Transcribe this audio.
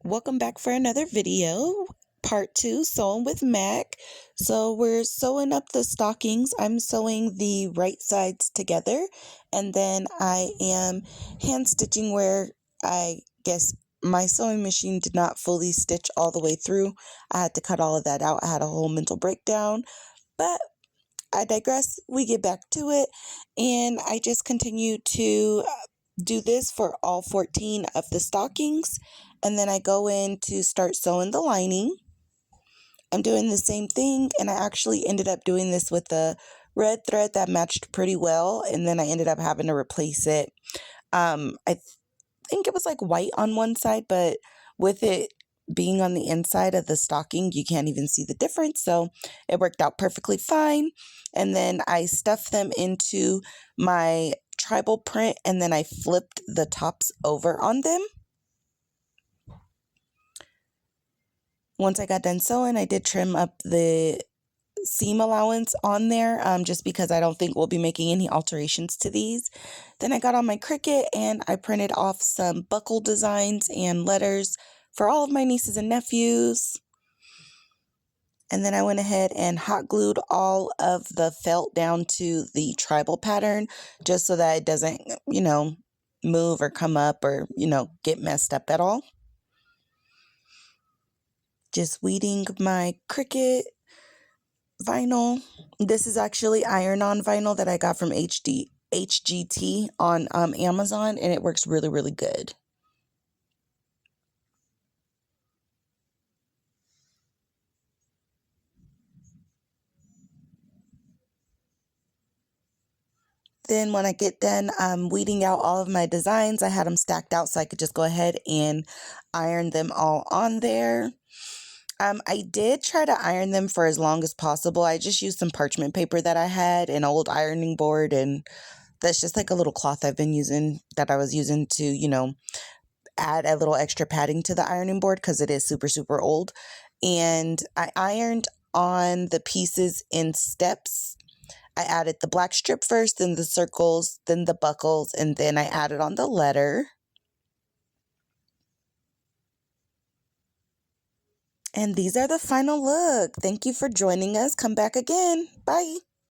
Welcome back for another video, part 2, sewing with Mac. So we're sewing up the stockings. I'm sewing the right sides together, and then I am hand stitching where I guess my sewing machine did not fully stitch all the way through. I had to cut all of that out. I had a whole mental breakdown, but I digress. We get back to it, and I just continue to do this for all 14 of the stockings, and then I go in to start sewing the lining. I'm doing the same thing, and I actually ended up doing this with a red thread that matched pretty well, and then I ended up having to replace it. I think it was like white on one side, but with it being on the inside of the stocking, you can't even see the difference. So it worked out perfectly fine. And then I stuffed them into my tribal print, and then I flipped the tops over on them. Once I got done sewing, I did trim up the seam allowance on there, just because I don't think we'll be making any alterations to these. Then I got on my Cricut and I printed off some buckle designs and letters for all of my nieces and nephews. And then I went ahead and hot glued all of the felt down to the tribal pattern, just so that it doesn't, move or come up or, get messed up at all. Just weeding my Cricut vinyl. This is actually iron-on vinyl that I got from HGT on Amazon, and it works really, really good. Then when I get done weeding out all of my designs, I had them stacked out so I could just go ahead and iron them all on there. I did try to iron them for as long as possible. I just used some parchment paper that I had, an old ironing board, and that's just like a little cloth I've been using that I was using to, add a little extra padding to the ironing board because it is super, super old. And I ironed on the pieces in steps. I added the black strip first, then the circles, then the buckles, and then I added on the letter. And these are the final look. Thank you for joining us. Come back again. Bye.